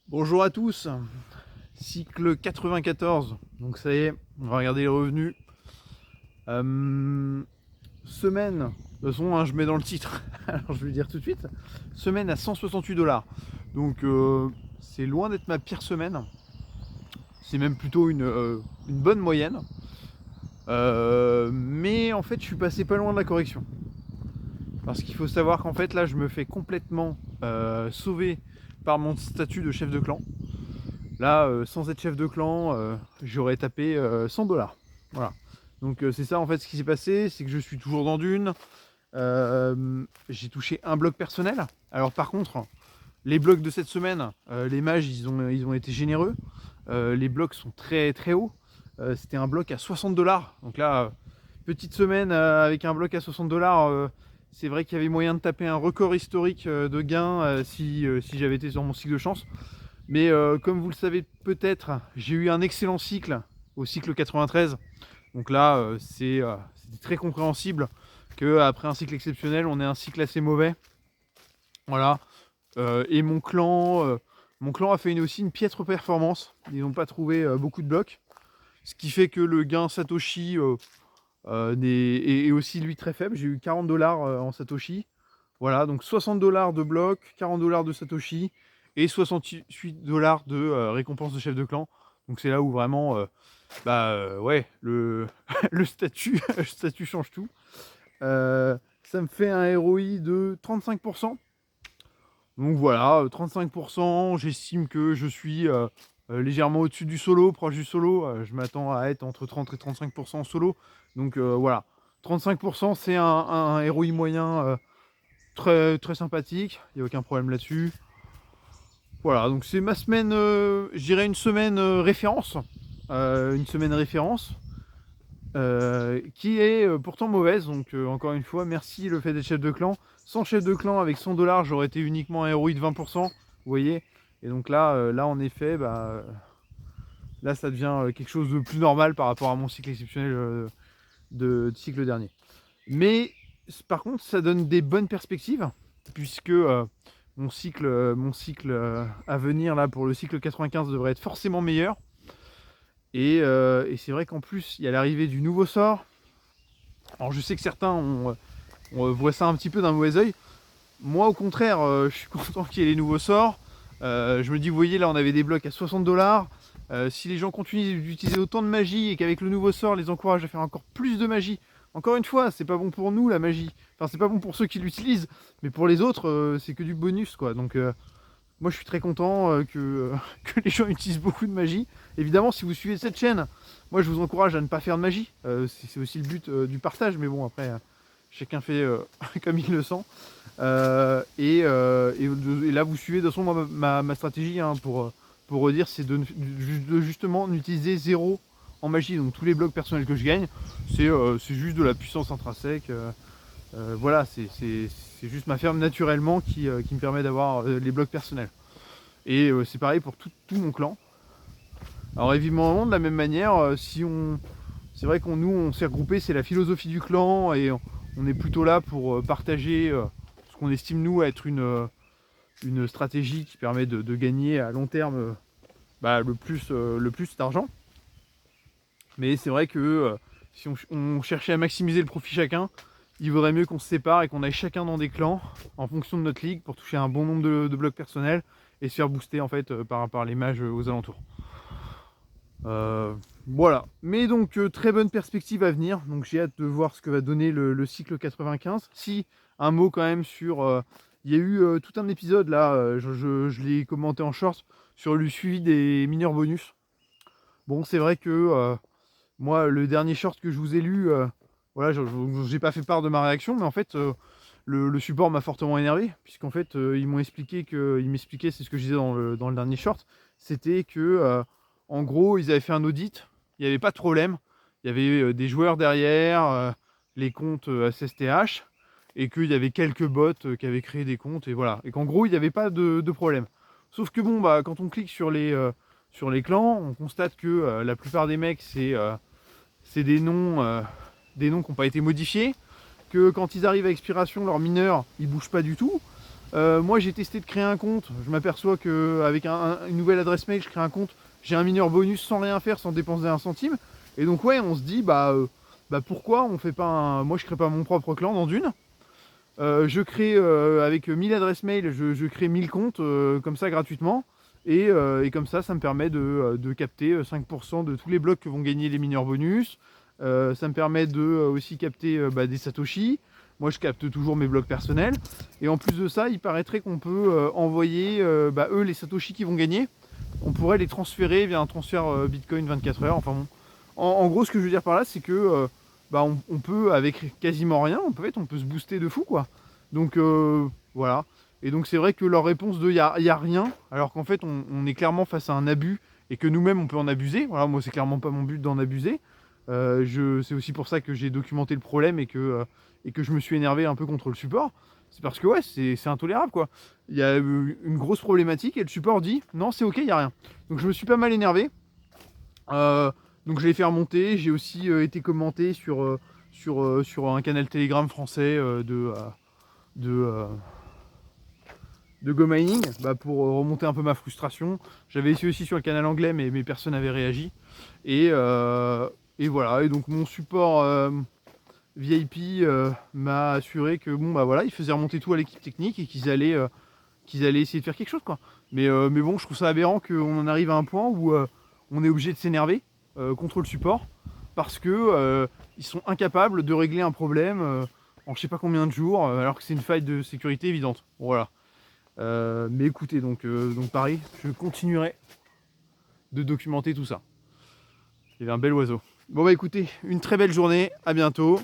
Bonjour à tous, cycle 94, donc ça y est, on va regarder les revenus. Semaine, de toute façon je mets dans le titre, alors je vais le dire tout de suite, semaine à 168 $. Donc c'est loin d'être ma pire semaine, c'est même plutôt une bonne moyenne. Mais en fait je suis passé pas loin de la correction. Parce qu'il faut savoir qu'en fait là je me fais complètement sauver par mon statut de chef de clan. Là, sans être chef de clan, j'aurais tapé 100 $. Voilà. Donc c'est ça en fait ce qui s'est passé, c'est que je suis toujours dans Dune. J'ai touché un bloc personnel. Alors par contre, les blocs de cette semaine, les mages ils ont été généreux. Les blocs sont très très hauts. C'était un bloc à 60 $. Donc là, petite semaine avec un bloc à 60 $. C'est vrai qu'il y avait moyen de taper un record historique de gains si j'avais été sur mon cycle de chance. Mais comme vous le savez peut-être, j'ai eu un excellent cycle au cycle 93. Donc là, c'était très compréhensible qu'après un cycle exceptionnel, on ait un cycle assez mauvais. Voilà. Et mon clan a fait aussi une piètre performance. Ils n'ont pas trouvé beaucoup de blocs. Ce qui fait que le gain Satoshi est aussi lui très faible. J'ai eu 40 $ en Satoshi. Voilà, donc 60 $ de bloc, 40 $ de Satoshi et 68 $ de récompense de chef de clan. Donc c'est là où vraiment, ouais, le statut change tout. Ça me fait un ROI de 35%. Donc voilà, 35%, j'estime que je suis légèrement au-dessus du solo, proche du solo. Je m'attends à être entre 30 et 35% en solo. Donc voilà, 35% c'est un ROI moyen très, très sympathique, il n'y a aucun problème là-dessus. Voilà, donc c'est ma semaine, je dirais une semaine référence. Une semaine référence. Qui est pourtant mauvaise. Donc encore une fois, merci le fait d'être chef de clan. Sans chef de clan, avec 100 $, j'aurais été uniquement un ROI de 20%. Vous voyez. Et donc là, en effet, là ça devient quelque chose de plus normal par rapport à mon cycle exceptionnel de cycle dernier. Mais par contre, ça donne des bonnes perspectives, puisque mon cycle à venir là pour le cycle 95 devrait être forcément meilleur. Et c'est vrai qu'en plus, il y a l'arrivée du nouveau sort. Alors je sais que certains on voit ça un petit peu d'un mauvais oeil. Moi au contraire, je suis content qu'il y ait les nouveaux sorts. Je me dis, vous voyez là on avait des blocs à 60 $. Si les gens continuent d'utiliser autant de magie et qu'avec le nouveau sort les encourage à faire encore plus de magie, encore une fois, c'est pas bon pour nous la magie. Enfin c'est pas bon pour ceux qui l'utilisent, mais pour les autres c'est que du bonus quoi. Donc moi je suis très content que les gens utilisent beaucoup de magie. Évidemment si vous suivez cette chaîne, moi je vous encourage à ne pas faire de magie. C'est aussi le but du partage, mais bon après chacun fait comme il le sent. Et là vous suivez de toute façon ma stratégie hein, pour redire, c'est de justement n'utiliser zéro en magie. Donc tous les blocs personnels que je gagne, c'est juste de la puissance intrinsèque. Voilà, c'est juste ma ferme naturellement qui me permet d'avoir les blocs personnels. Et c'est pareil pour tout mon clan. Alors évidemment de la même manière, c'est vrai qu'on nous on s'est regroupé, c'est la philosophie du clan et on est plutôt là pour partager ce qu'on estime nous être une stratégie qui permet de gagner à long terme le plus d'argent. Mais c'est vrai que si on cherchait à maximiser le profit chacun, il vaudrait mieux qu'on se sépare et qu'on aille chacun dans des clans en fonction de notre ligue pour toucher un bon nombre de blocs personnels et se faire booster en fait par les mages aux alentours. Voilà, mais donc très bonne perspective à venir, donc j'ai hâte de voir ce que va donner le cycle 95. Si, un mot quand même sur, il y a eu tout un épisode là, je l'ai commenté en short, sur le suivi des mineurs bonus. Bon c'est vrai que moi le dernier short que je vous ai lu, voilà, j'ai pas fait part de ma réaction, mais en fait le support m'a fortement énervé, puisqu'en fait ils m'expliquaient, c'est ce que je disais dans le dernier short, c'était que en gros, ils avaient fait un audit, il n'y avait pas de problème. Il y avait des joueurs derrière, les comptes SSTH, et qu'il y avait quelques bots qui avaient créé des comptes, et voilà. Et qu'en gros, il n'y avait pas de problème. Sauf que bon, quand on clique sur les clans, on constate que la plupart des mecs, c'est des noms qui n'ont pas été modifiés, que quand ils arrivent à expiration, leurs mineurs, ils bougent pas du tout. Moi j'ai testé de créer un compte, je m'aperçois qu'avec une nouvelle adresse mail, je crée un compte, j'ai un mineur bonus sans rien faire, sans dépenser un centime. Et donc ouais, on se dit, pourquoi on fait pas un... Moi je crée pas mon propre clan dans Dune. Je crée avec 1000 adresses mail, je crée 1000 comptes comme ça gratuitement. Et comme ça me permet de capter 5% de tous les blocs que vont gagner les mineurs bonus. Ça me permet de aussi capter des satoshi. Moi je capte toujours mes blocs personnels. Et en plus de ça, il paraîtrait qu'on peut envoyer eux les satoshi qui vont gagner. On pourrait les transférer via un transfert Bitcoin 24 heures. Enfin bon. En gros, ce que je veux dire par là, c'est que on peut, avec quasiment rien, on peut se booster de fou, quoi. Donc voilà. Et donc c'est vrai que leur réponse de y a rien, alors qu'en fait on est clairement face à un abus et que nous-mêmes on peut en abuser. Voilà, moi c'est clairement pas mon but d'en abuser. C'est aussi pour ça que j'ai documenté le problème et que je me suis énervé un peu contre le support. C'est parce que ouais, c'est intolérable, quoi. Il y a une grosse problématique et le support dit non, c'est ok, il y a rien. Donc je me suis pas mal énervé. Donc je l'ai fait remonter. J'ai aussi été commenté sur un canal Telegram français de Go Mining pour remonter un peu ma frustration. J'avais essayé aussi sur le canal anglais, mais personne n'avait réagi. Et voilà. Et donc mon support VIP m'a assuré que bon voilà, ils faisaient remonter tout à l'équipe technique et qu'ils allaient essayer de faire quelque chose, quoi. Mais bon, je trouve ça aberrant qu'on en arrive à un point où on est obligé de s'énerver contre le support parce que ils sont incapables de régler un problème en je sais pas combien de jours alors que c'est une faille de sécurité évidente. Voilà. Mais écoutez, donc pareil, je continuerai de documenter tout ça. Il y avait un bel oiseau. Bon bah écoutez, une très belle journée, à bientôt.